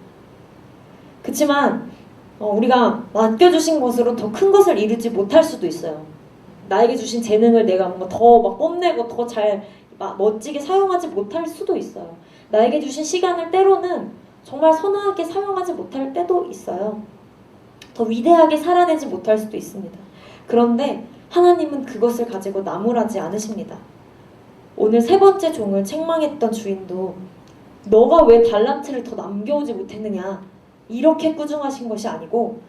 그렇지만 우리가 맡겨주신 것으로 더 큰 것을 이루지 못할 수도 있어요. 나에게 주신 재능을 내가 뭔가 더 막 뽐내고 더 잘 멋지게 사용하지 못할 수도 있어요. 나에게 주신 시간을 때로는 정말 선하게 사용하지 못할 때도 있어요. 더 위대하게 살아내지 못할 수도 있습니다. 그런데 하나님은 그것을 가지고 나무라지 않으십니다. 오늘 3번째 종을 책망했던 주인도 너가 왜 달란트를 더 남겨오지 못했느냐 이렇게 꾸중하신 것이 아니고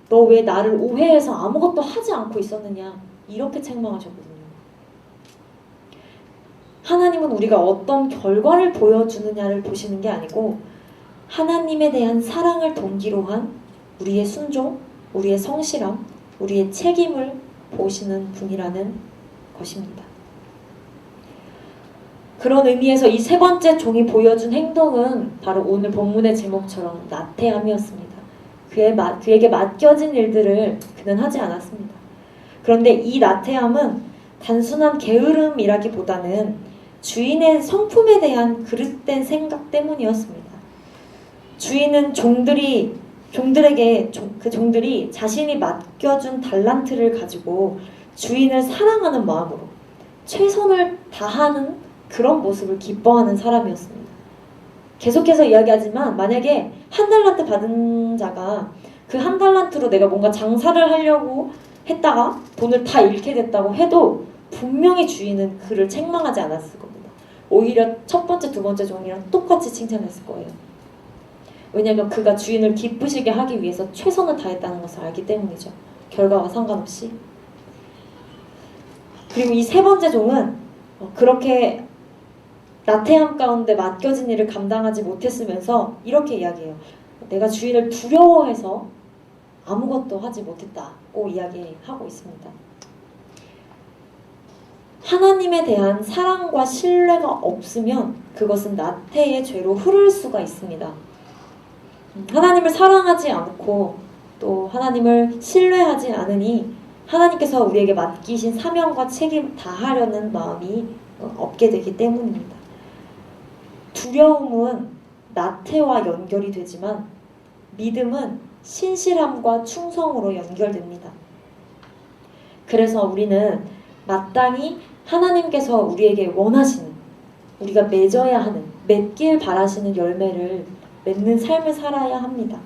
너 왜 나를 오해해서 아무것도 하지 않고 있었느냐 이렇게 책망하셨거든요. 하나님은 우리가 어떤 결과를 보여주느냐를 보시는 게 아니고 하나님에 대한 사랑을 동기로 한 우리의 순종, 우리의 성실함, 우리의 책임을 보시는 분이라는 것입니다. 그런 의미에서 이 3번째 종이 보여준 행동은 바로 오늘 본문의 제목처럼 나태함이었습니다. 그에게 맡겨진 일들을 그는 하지 않았습니다. 그런데 이 나태함은 단순한 게으름이라기보다는 주인의 성품에 대한 그릇된 생각 때문이었습니다. 주인은 종들이 자신이 맡겨준 달란트를 가지고 주인을 사랑하는 마음으로 최선을 다하는 그런 모습을 기뻐하는 사람이었습니다. 계속해서 이야기하지만 만약에 1달란트 받은 자가 그 1달란트로 내가 뭔가 장사를 하려고 했다가 돈을 다 잃게 됐다고 해도 분명히 주인은 그를 책망하지 않았을 겁니다. 오히려 첫 번째, 두 번째 종이랑 똑같이 칭찬했을 거예요. 왜냐하면 그가 주인을 기쁘시게 하기 위해서 최선을 다했다는 것을 알기 때문이죠. 결과와 상관없이. 그리고 이 3번째 종은 그렇게 나태함 가운데 맡겨진 일을 감당하지 못했으면서 이렇게 이야기해요. 내가 주인을 두려워해서 아무것도 하지 못했다고 이야기하고 있습니다. 하나님에 대한 사랑과 신뢰가 없으면 그것은 나태의 죄로 흐를 수가 있습니다. 하나님을 사랑하지 않고 또 하나님을 신뢰하지 않으니 하나님께서 우리에게 맡기신 사명과 책임 다하려는 마음이 없게 되기 때문입니다. 두려움은 나태와 연결이 되지만 믿음은 신실함과 충성으로 연결됩니다. 그래서 우리는 마땅히 하나님께서 우리에게 원하시는, 우리가 맺어야 하는, 맺길 바라시는 열매를 맺는 삶을 살아야 합니다.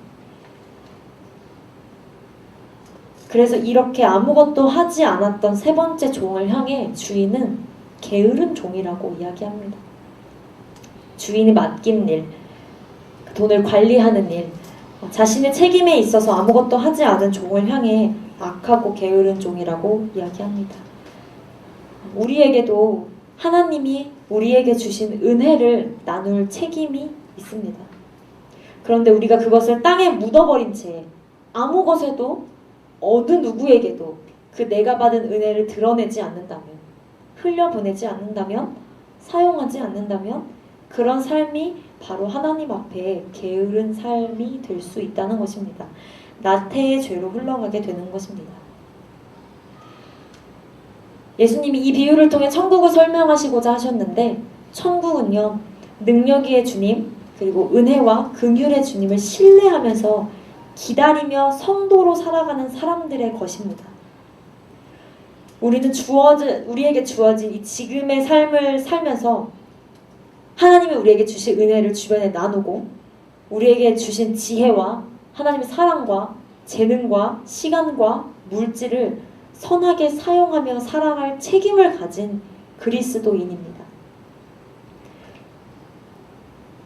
그래서 이렇게 아무것도 하지 않았던 3번째 종을 향해 주인은 게으른 종이라고 이야기합니다. 주인이 맡긴 일, 돈을 관리하는 일, 자신의 책임에 있어서 아무것도 하지 않은 종을 향해 악하고 게으른 종이라고 이야기합니다. 우리에게도 하나님이 우리에게 주신 은혜를 나눌 책임이 있습니다. 그런데 우리가 그것을 땅에 묻어버린 채 아무 것에도 어느 누구에게도 그 내가 받은 은혜를 드러내지 않는다면, 흘려보내지 않는다면, 사용하지 않는다면 그런 삶이 바로 하나님 앞에 게으른 삶이 될 수 있다는 것입니다. 나태의 죄로 흘러가게 되는 것입니다. 예수님이 이 비유를 통해 천국을 설명하시고자 하셨는데, 천국은요, 능력의 주님 그리고 은혜와 긍휼의 주님을 신뢰하면서 기다리며 성도로 살아가는 사람들의 것입니다. 우리에게 주어진 이 지금의 삶을 살면서 하나님이 우리에게 주신 은혜를 주변에 나누고, 우리에게 주신 지혜와 하나님의 사랑과 재능과 시간과 물질을 선하게 사용하며 살아갈 책임을 가진 그리스도인입니다.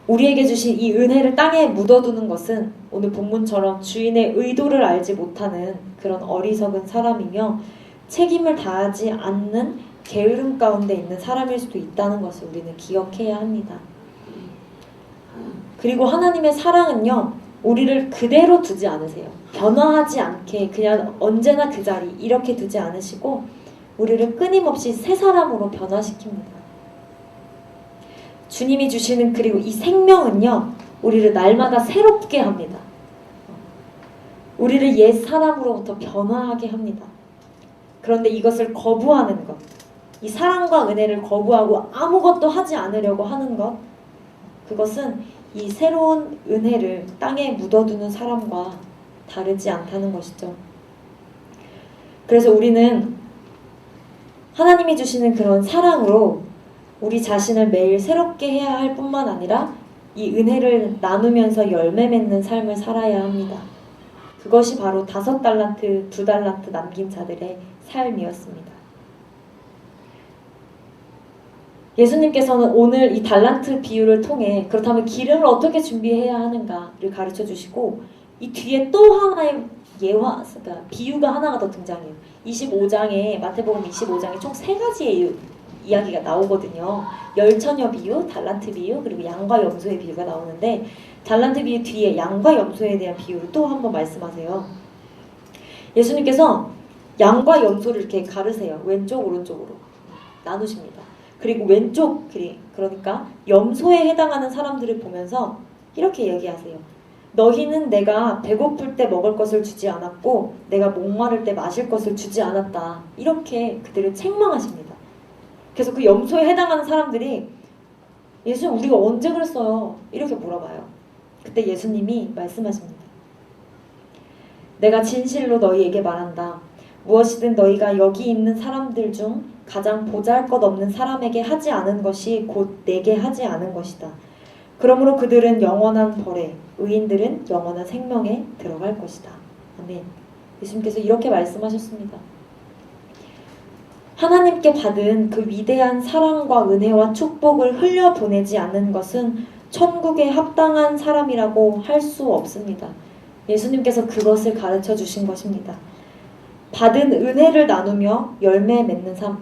우리에게 주신 이 은혜를 땅에 묻어두는 것은 오늘 본문처럼 주인의 의도를 알지 못하는 그런 어리석은 사람이며 책임을 다하지 않는 게으름 가운데 있는 사람일 수도 있다는 것을 우리는 기억해야 합니다. 그리고 하나님의 사랑은요, 우리를 그대로 두지 않으세요. 변화하지 않게 그냥 언제나 그 자리 이렇게 두지 않으시고 우리를 끊임없이 새 사람으로 변화시킵니다. 주님이 주시는 그리고 이 생명은요, 우리를 날마다 새롭게 합니다. 우리를 옛 사람으로부터 변화하게 합니다. 그런데 이것을 거부하는 것, 이 사랑과 은혜를 거부하고 아무것도 하지 않으려고 하는 것, 그것은 이 새로운 은혜를 땅에 묻어두는 사람과 다르지 않다는 것이죠. 그래서 우리는 하나님이 주시는 그런 사랑으로 우리 자신을 매일 새롭게 해야 할 뿐만 아니라 이 은혜를 나누면서 열매 맺는 삶을 살아야 합니다. 그것이 바로 5달란트, 2달란트 남긴 자들의 삶이었습니다. 예수님께서는 오늘 이 달란트 비유를 통해 그렇다면 기름을 어떻게 준비해야 하는가를 가르쳐 주시고, 이 뒤에 또 하나의 그러니까 비유가 하나가 더 등장해요. 25장에 마태복음 25장에 총 3가지의 이야기가 나오거든요. 열처녀 비유, 달란트 비유, 그리고 양과 염소의 비유가 나오는데, 달란트 비유 뒤에 양과 염소에 대한 비유를 또 한번 말씀하세요. 예수님께서 양과 염소를 이렇게 가르세요. 왼쪽 오른쪽으로 나누십니다. 그리고 왼쪽, 그러니까 염소에 해당하는 사람들을 보면서 이렇게 얘기하세요. 너희는 내가 배고플 때 먹을 것을 주지 않았고 내가 목마를 때 마실 것을 주지 않았다. 이렇게 그들을 책망하십니다. 그래서 그 염소에 해당하는 사람들이 예수님 우리가 언제 그랬어요? 이렇게 물어봐요. 그때 예수님이 말씀하십니다. 내가 진실로 너희에게 말한다. 무엇이든 너희가 여기 있는 사람들 중 가장 보잘것없는 사람에게 하지 않은 것이 곧 내게 하지 않은 것이다. 그러므로 그들은 영원한 벌에, 의인들은 영원한 생명에 들어갈 것이다. 아멘. 예수님께서 이렇게 말씀하셨습니다. 하나님께 받은 그 위대한 사랑과 은혜와 축복을 흘려보내지 않는 것은 천국에 합당한 사람이라고 할 수 없습니다. 예수님께서 그것을 가르쳐 주신 것입니다. 받은 은혜를 나누며 열매 맺는 삶,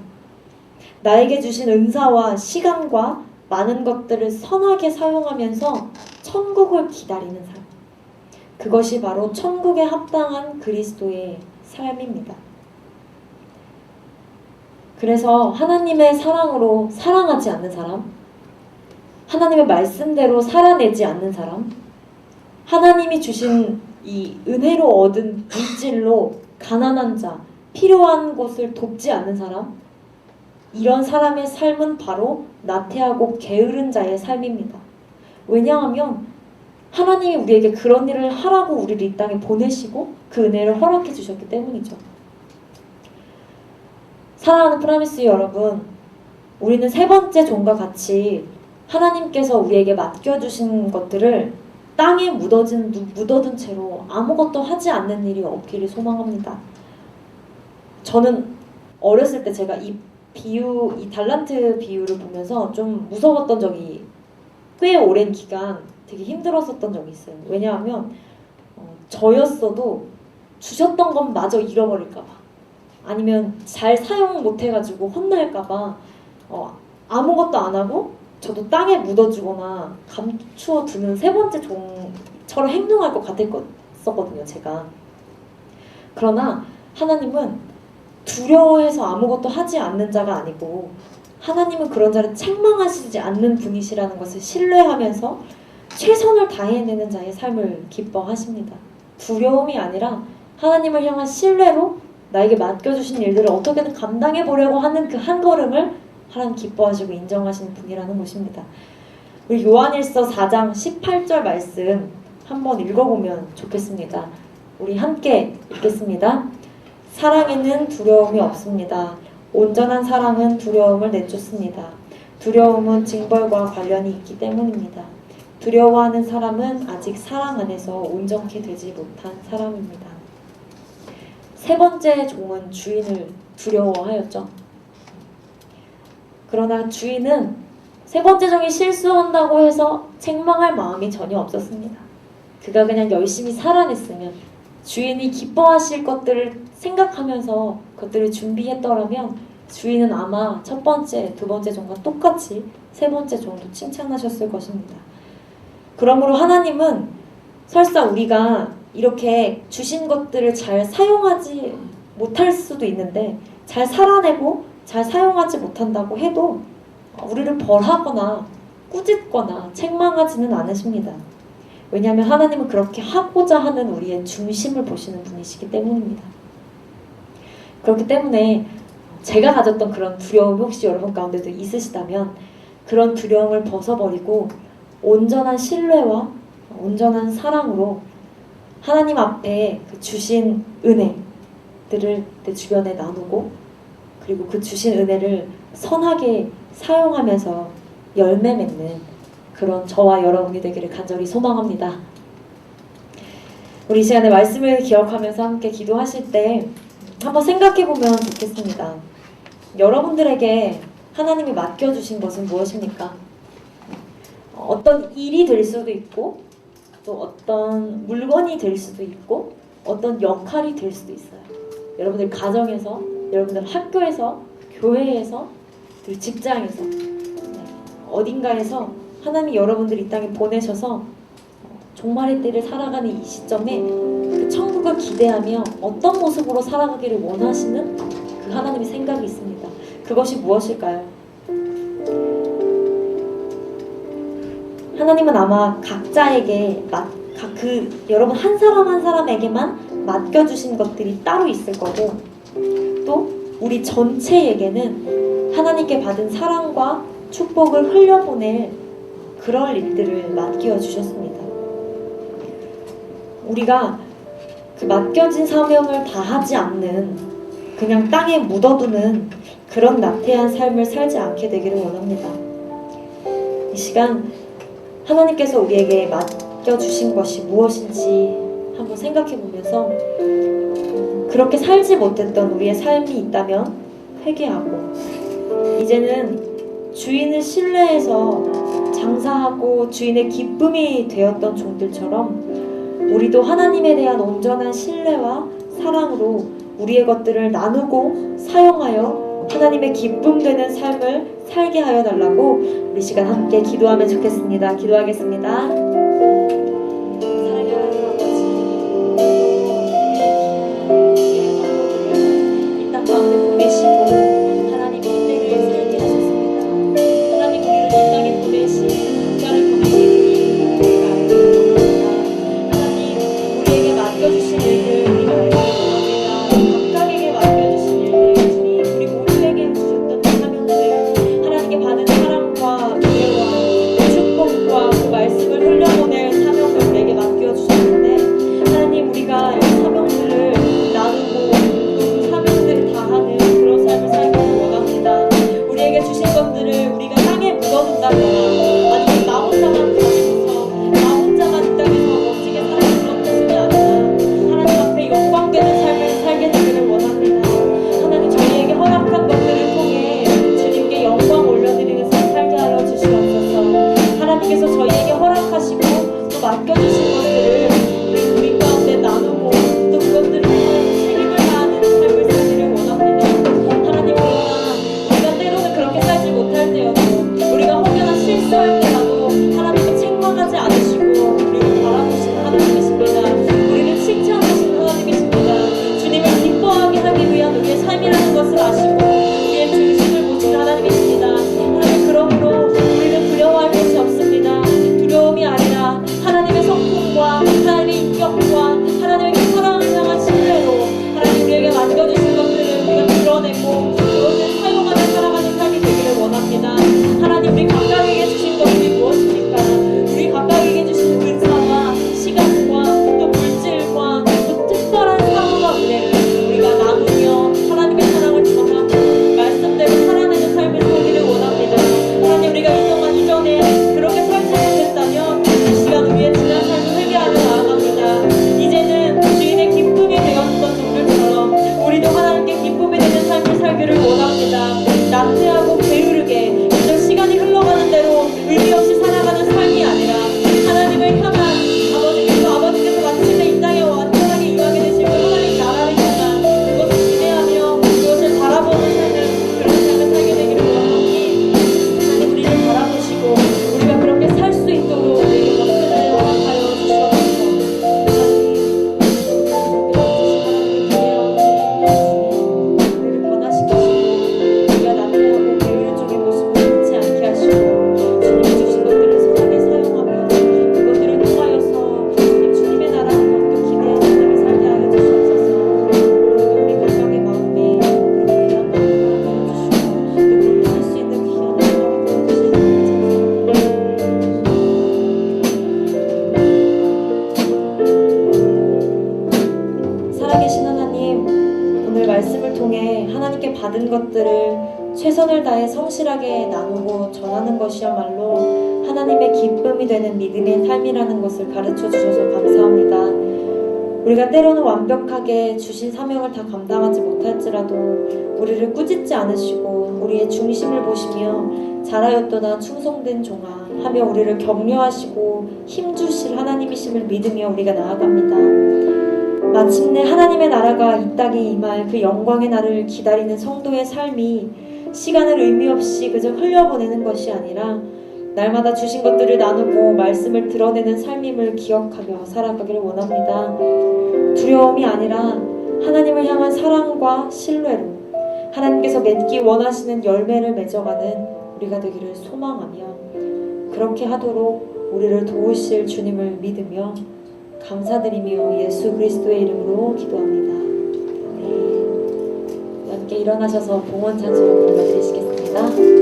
나에게 주신 은사와 시간과 많은 것들을 선하게 사용하면서 천국을 기다리는 삶, 그것이 바로 천국에 합당한 그리스도의 삶입니다. 그래서 하나님의 사랑으로 사랑하지 않는 사람, 하나님의 말씀대로 살아내지 않는 사람, 하나님이 주신 이 은혜로 얻은 물질로 가난한 자, 필요한 곳을 돕지 않는 사람, 이런 사람의 삶은 바로 나태하고 게으른 자의 삶입니다. 왜냐하면 하나님이 우리에게 그런 일을 하라고 우리를 이 땅에 보내시고 그 은혜를 허락해 주셨기 때문이죠. 사랑하는 프라미스 여러분, 우리는 3번째 종과 같이 하나님께서 우리에게 맡겨주신 것들을 땅에 묻어둔 채로 아무것도 하지 않는 일이 없기를 소망합니다. 저는 어렸을 때 제가 이 달란트 비유를 보면서 좀 무서웠던 적이 꽤 오랜 기간 되게 힘들었었던 적이 있어요. 왜냐하면 저였어도 주셨던 건 마저 잃어버릴까봐, 아니면 잘 사용 못해가지고 혼날까봐 아무것도 안 하고 저도 땅에 묻어주거나 감추어 두는 3번째 종처럼 행동할 것 같았었거든요, 제가. 그러나 하나님은 두려워해서 아무것도 하지 않는 자가 아니고 하나님은 그런 자를 책망하시지 않는 분이시라는 것을 신뢰하면서 최선을 다해내는 자의 삶을 기뻐하십니다. 두려움이 아니라 하나님을 향한 신뢰로 나에게 맡겨주신 일들을 어떻게든 감당해 보려고 하는 그 한 걸음을 하나님 기뻐하시고 인정하시는 분이라는 것입니다. 우리 요한일서 4장 18절 말씀 한번 읽어보면 좋겠습니다. 우리 함께 읽겠습니다. 사랑에는 두려움이 없습니다. 온전한 사랑은 두려움을 내쫓습니다. 두려움은 징벌과 관련이 있기 때문입니다. 두려워하는 사람은 아직 사랑 안에서 온전케 되지 못한 사람입니다. 세 번째 종은 주인을 두려워하였죠. 그러나 주인은 세 번째 종이 실수한다고 해서 책망할 마음이 전혀 없었습니다. 그가 그냥 열심히 살아냈으면 주인이 기뻐하실 것들을 생각하면서 그것들을 준비했더라면 주인은 아마 첫 번째, 두 번째 종과 똑같이 세 번째 종도 칭찬하셨을 것입니다. 그러므로 하나님은 설사 우리가 이렇게 주신 것들을 잘 사용하지 못할 수도 있는데 잘 살아내고 잘 사용하지 못한다고 해도 우리를 벌하거나 꾸짖거나 책망하지는 않으십니다. 왜냐하면 하나님은 그렇게 하고자 하는 우리의 중심을 보시는 분이시기 때문입니다. 그렇기 때문에 제가 가졌던 그런 두려움이 혹시 여러분 가운데도 있으시다면 그런 두려움을 벗어버리고 온전한 신뢰와 온전한 사랑으로 하나님 앞에 그 주신 은혜들을 내 주변에 나누고 그리고 그 주신 은혜를 선하게 사용하면서 열매 맺는 그런 저와 여러분이 되기를 간절히 소망합니다. 우리 이 시간에 말씀을 기억하면서 함께 기도하실 때 한번 생각해 보면 좋겠습니다. 여러분들에게 하나님이 맡겨주신 것은 무엇입니까? 어떤 일이 될 수도 있고 또 어떤 물건이 될 수도 있고 어떤 역할이 될 수도 있어요. 여러분들 가정에서, 여러분들 학교에서, 교회에서, 그리고 직장에서 어딘가에서 하나님이 여러분들 이 땅에 보내셔서 종말의 때를 살아가는 이 시점에 그 천국을 기대하며 어떤 모습으로 살아가기를 원하시는 그 하나님의 생각이 있습니다. 그것이 무엇일까요? 하나님은 아마 각자에게 여러분 한 사람 한 사람에게만 맡겨주신 것들이 따로 있을 거고 또 우리 전체에게는 하나님께 받은 사랑과 축복을 흘려보낼 그럴 일들을 맡겨 주셨습니다. 우리가 그 맡겨진 사명을 다하지 않는 그냥 땅에 묻어두는 그런 나태한 삶을 살지 않게 되기를 원합니다. 이 시간 하나님께서 우리에게 맡겨주신 것이 무엇인지 한번 생각해 보면서 그렇게 살지 못했던 우리의 삶이 있다면 회개하고 이제는 주인을 신뢰해서 장사하고 주인의 기쁨이 되었던 종들처럼 우리도 하나님에 대한 온전한 신뢰와 사랑으로 우리의 것들을 나누고 사용하여 하나님의 기쁨 되는 삶을 살게 하여 달라고 우리 시간 함께 기도하면 좋겠습니다. 기도하겠습니다. 사랑하는 아버지, 이 땅 가운데 보내시고 하나님 인생을 살게 하셨습니다. 하나님 우리를 이 땅에 보내신 국가를 보내시니 하나님 우리에게 맡겨주신 일들 우리가 알기 원합니다. 각각에게 맡겨주신 일들 주님 우리 모두에게 주셨던 사명들 하나님께 받은 사랑과 은혜와 축복과 그 말씀을 흘려 최선을 다해 성실하게 나누고 전하는 것이야말로 하나님의 기쁨이 되는 믿음의 삶이라는 것을 가르쳐 주셔서 감사합니다. 우리가 때로는 완벽하게 주신 사명을 다 감당하지 못할지라도 우리를 꾸짖지 않으시고 우리의 중심을 보시며 잘하였도다 충성된 종아 하며 우리를 격려하시고 힘주실 하나님이심을 믿으며 우리가 나아갑니다. 마침내 하나님의 나라가 이 땅에 임할 그 영광의 날을 기다리는 성도의 삶이 시간을 의미 없이 그저 흘려보내는 것이 아니라 날마다 주신 것들을 나누고 말씀을 드러내는 삶임을 기억하며 살아가기를 원합니다. 두려움이 아니라 하나님을 향한 사랑과 신뢰로 하나님께서 맺기 원하시는 열매를 맺어가는 우리가 되기를 소망하며 그렇게 하도록 우리를 도우실 주님을 믿으며 감사드리며 예수 그리스도의 이름으로 기도합니다. 네. 함께 일어나셔서 봉헌 찬송 불러드리시겠습니다.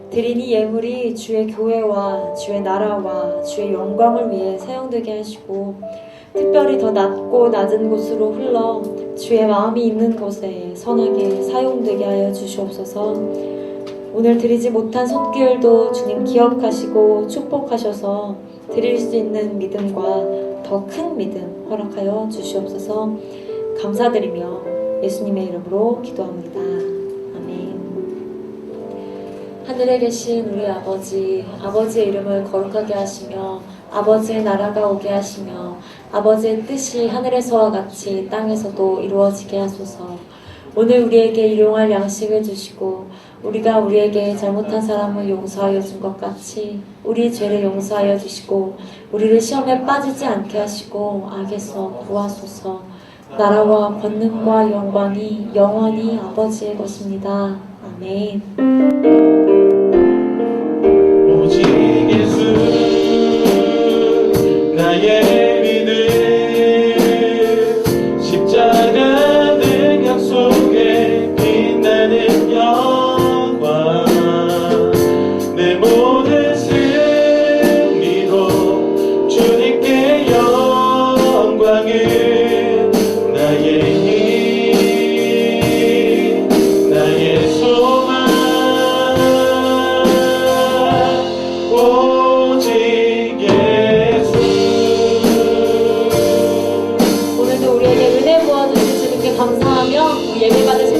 드린 이 예물이 주의 교회와 주의 나라와 주의 영광을 위해 사용되게 하시고 특별히 더 낮고 낮은 곳으로 흘러 주의 마음이 있는 곳에 선하게 사용되게 하여 주시옵소서. 오늘 드리지 못한 손길도 주님 기억하시고 축복하셔서 드릴 수 있는 믿음과 더 큰 믿음 허락하여 주시옵소서. 감사드리며 예수님의 이름으로 기도합니다. 아멘. 하늘에 계신 우리 아버지, 아버지의 이름을 거룩하게 하시며 아버지의 나라가 오게 하시며 아버지의 뜻이 하늘에서와 같이 땅에서도 이루어지게 하소서. 오늘 우리에게 일용할 양식을 주시고 우리가 우리에게 잘못한 사람을 용서하여 준 것 같이 우리 죄를 용서하여 주시고 우리를 시험에 빠지지 않게 하시고 악에서 구하소서. 나라와 권능과 영광이 영원히 아버지의 것입니다. 아멘. 오직 예수 나의 믿음 십자가 능력 속에 빛나는 영광 내 모든 승리로 주님께 영광을 나의 힘 나의 소망 우리 예배 받으실